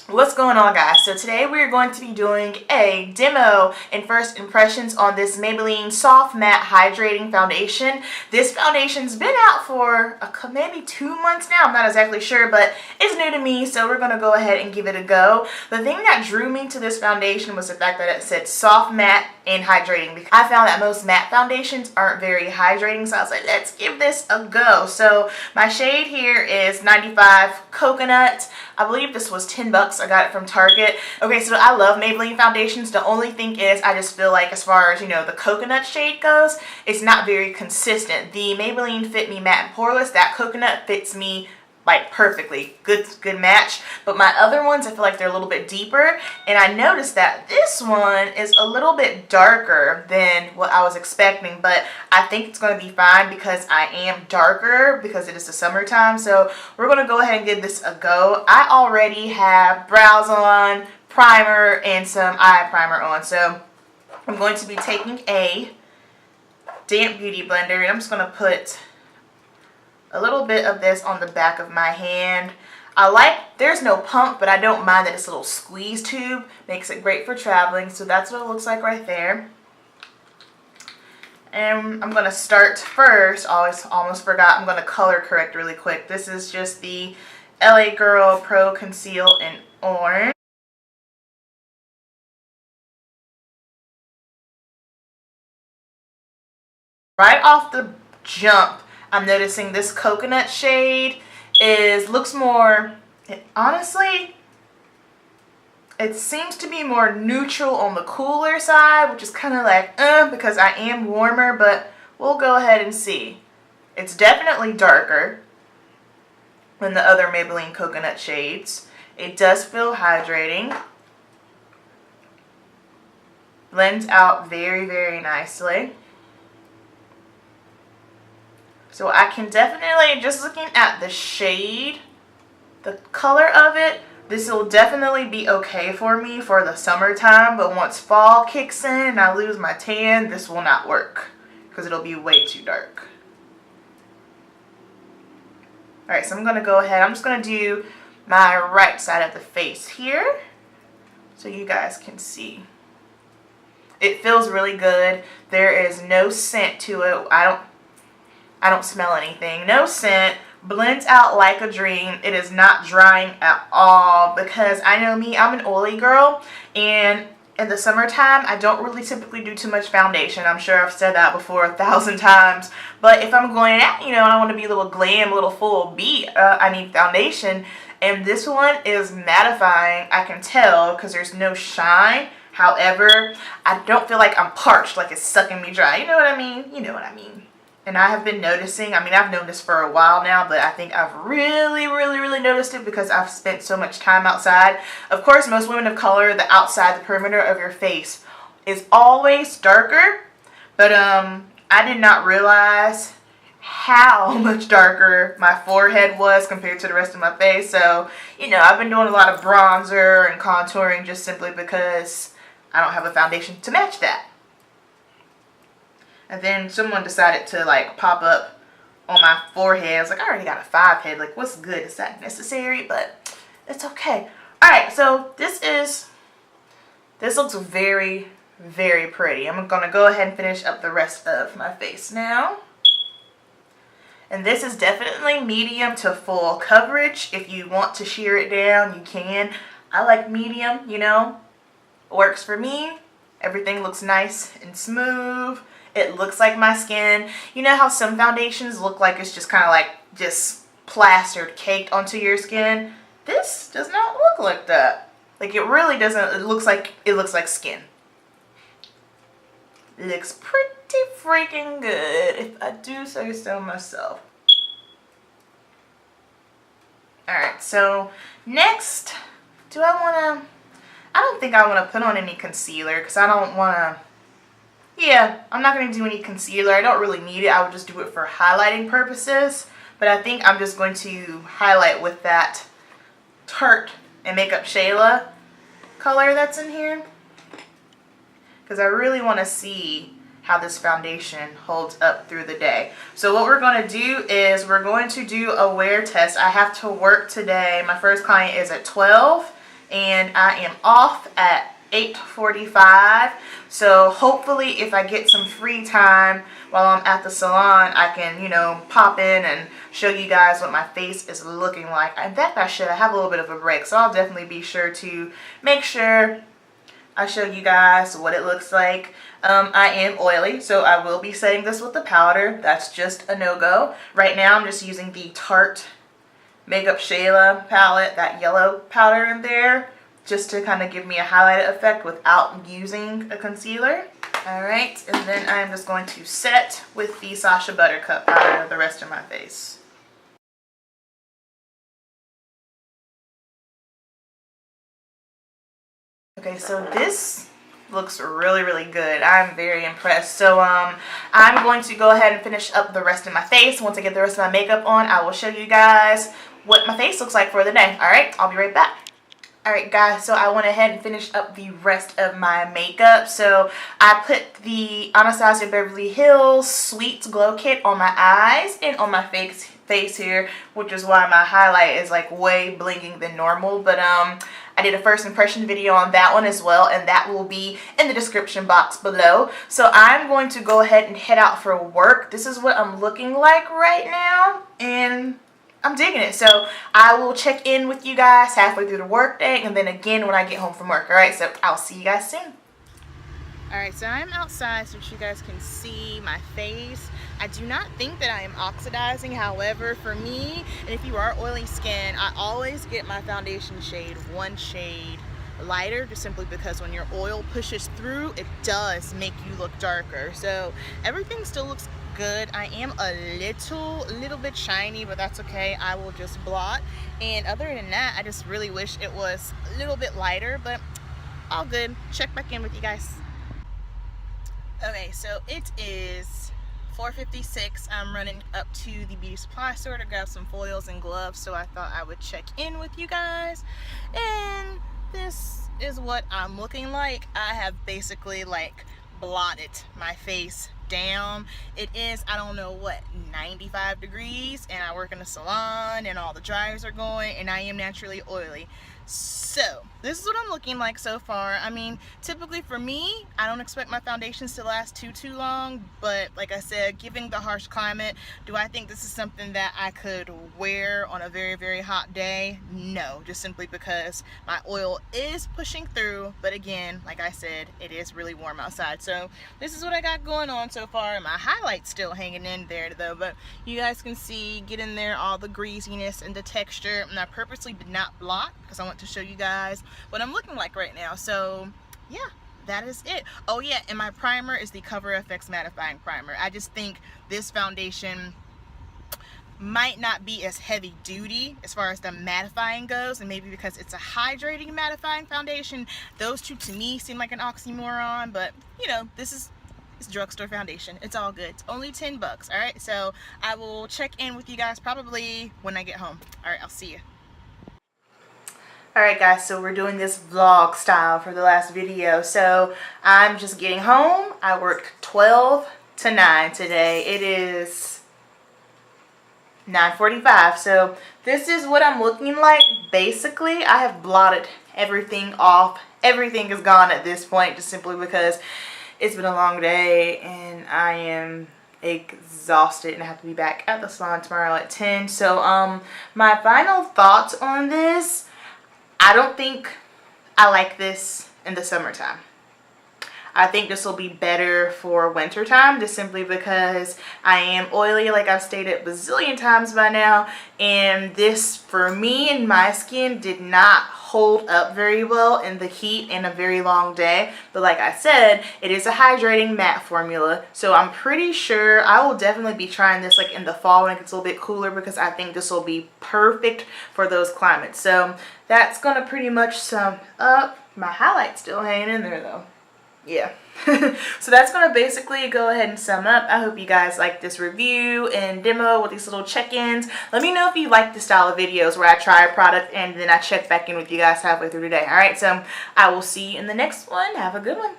What's going on, guys? So today we're going to be doing a demo and first impressions on this Maybelline Soft Matte Hydrating Foundation. This foundation's been out for maybe 2 months now. I'm not exactly sure, but it's new to me, so we're going to go ahead and give it a go. The thing that drew me to this foundation was the fact that it said soft matte and hydrating. Because I found that most matte foundations aren't very hydrating, so I was like, let's give this a go. So my shade here is 95 Coconut. I believe this was 10 bucks. I got it from Target. Okay, so I love Maybelline foundations. The only thing is I just feel like as far as, you know, the coconut shade goes, it's not very consistent. The Maybelline Fit Me Matte and Poreless, that coconut fits me like perfectly. Good match. But my other ones, I feel like they're a little bit deeper. And I noticed that this one is a little bit darker than what I was expecting. But I think it's going to be fine because I am darker because it is the summertime. So we're going to go ahead and give this a go. I already have brows on, primer, and some eye primer on. So I'm going to be taking a damp beauty blender and I'm just going to put a little bit of this on the back of my hand. There's no pump, but I don't mind that it's a little squeeze tube. Makes it great for traveling. So that's what it looks like right there. And I'm going to start first. Almost forgot. I'm going to color correct really quick. This is just the LA Girl Pro Conceal in Orange. Right off the jump, I'm noticing this coconut shade looks more, honestly, it seems to be more neutral on the cooler side, which is kind of like, because I am warmer, but we'll go ahead and see. It's definitely darker than the other Maybelline coconut shades. It does feel hydrating. Blends out very, very nicely. So I can definitely, just looking at the shade, the color of it, this will definitely be okay for me for the summertime. But once fall kicks in and I lose my tan, this will not work because it'll be way too dark. Alright, so I'm going to go ahead. I'm just going to do my right side of the face here so you guys can see. It feels really good. There is no scent to it. I don't smell anything. No scent. Blends out like a dream. It is not drying at all because I know me, I'm an oily girl, and in the summertime I don't really typically do too much foundation. I'm sure I've said that before 1,000 times, but if I'm going out, you know, and I want to be a little glam, a little full beat, I need foundation. And this one is mattifying, I can tell, because there's no shine. However, I don't feel like I'm parched, like it's sucking me dry. You know what I mean? You know what I mean. And I have been noticing, I mean, I've known this for a while now, but I think I've really noticed it because I've spent so much time outside. Of course, most women of color, the outside, the perimeter of your face is always darker. But I did not realize how much darker my forehead was compared to the rest of my face. So, you know, I've been doing a lot of bronzer and contouring just simply because I don't have a foundation to match that. And then someone decided to like pop up on my forehead. I was like, I already got a 5 head. Like, what's good? Is that necessary? But it's okay. Alright, so this looks very, very pretty. I'm going to go ahead and finish up the rest of my face now. And this is definitely medium to full coverage. If you want to sheer it down, you can. I like medium, you know. Works for me. Everything looks nice and smooth. It looks like my skin. You know how some foundations look like it's just kind of like just plastered, caked onto your skin? This does not look like that. Like, it really doesn't. It looks like skin. It looks pretty freaking good, if I do say so myself. Alright, so next, I don't think I want to put on any concealer because I don't want to. Yeah, I'm not going to do any concealer. I don't really need it. I would just do it for highlighting purposes. But I think I'm just going to highlight with that Tarte and Makeup Shayla color that's in here. Because I really want to see how this foundation holds up through the day. So what we're going to do is we're going to do a wear test. I have to work today. My first client is at 12. and I am off at 8:45. So hopefully if I get some free time while I'm at the salon, I can, you know, pop in and show you guys what my face is looking like. In fact, I should. I have a little bit of a break, so I'll definitely be sure to make sure I show you guys what it looks like. I am oily, so I will be setting this with the powder. That's just a no-go. Right now I'm just using the Tarte Makeup Shayla palette, that yellow powder in there, just to kind of give me a highlighted effect without using a concealer. Alright, and then I'm just going to set with the Sacha Buttercup powder the rest of my face. Okay, so this looks really good. I'm very impressed. So I'm going to go ahead and finish up the rest of my face. Once I get the rest of my makeup on, I will show you guys what my face looks like for the day. Alright, I'll be right back. Alright guys, so I went ahead and finished up the rest of my makeup. So I put the Anastasia Beverly Hills Sweets Glow Kit on my eyes and on my face here, which is why my highlight is like way blinking than normal. But I did a first impression video on that one as well, and that will be in the description box below. So I'm going to go ahead and head out for work. This is what I'm looking like right now, and I'm digging it. So I will check in with you guys halfway through the work day, and then again when I get home from work. Alright, so I'll see you guys soon. Alright, so I'm outside so that you guys can see my face. I do not think that I am oxidizing. However, for me, and if you are oily skin, I always get my foundation shade one shade lighter, just simply because when your oil pushes through, it does make you look darker. So everything still looks good. I am a little bit shiny, but that's okay. I will just blot. And other than that, I just really wish it was a little bit lighter, but all good. Check back in with you guys. Okay, so it is 4:56. I'm running up to the beauty supply store to grab some foils and gloves, so I thought I would check in with you guys. And this is what I'm looking like. I have basically like blotted my face down. It is, I don't know what, 95 degrees, and I work in a salon and all the dryers are going, and I am naturally oily. So this is what I'm looking like so far. I mean, typically for me, I don't expect my foundations to last too long, but like I said, given the harsh climate, do I think this is something that I could wear on a very hot day? No, just simply because my oil is pushing through. But again, like I said, it is really warm outside. So this is what I got going on so far. My highlight's still hanging in there though, but you guys can see, get in there, all the greasiness and the texture. And I purposely did not blot because I want to show you guys what I'm looking like right now. So yeah, that is it. Oh yeah, and my primer is the Cover FX mattifying primer. I just think this foundation might not be as heavy duty as far as the mattifying goes, and maybe because it's a hydrating mattifying foundation, those two to me seem like an oxymoron. But you know, this is drugstore foundation. It's all good. It's only 10 bucks. All right, so I will check in with you guys probably when I get home. All right, I'll see you. Alright guys, so we're doing this vlog style for the last video. So I'm just getting home. I worked 12 to 9 today. It is 9:45. So this is what I'm looking like. Basically, I have blotted everything off. Everything is gone at this point, just simply because it's been a long day and I am exhausted and I have to be back at the salon tomorrow at 10. So my final thoughts on this, I don't think I like this in the summertime. I think this will be better for winter time, just simply because I am oily, like I've stated a bazillion times by now, and this for me and my skin did not hold up very well in the heat in a very long day. But like I said, it is a hydrating matte formula, so I'm pretty sure I will definitely be trying this like in the fall when it gets a little bit cooler, because I think this will be perfect for those climates. So that's gonna pretty much sum up. My highlight's still hanging in there though. Yeah. So that's going to basically go ahead and sum up. I hope you guys like this review and demo with these little check-ins. Let me know if you like this style of videos where I try a product and then I check back in with you guys halfway through the day. Alright, so I will see you in the next one. Have a good one.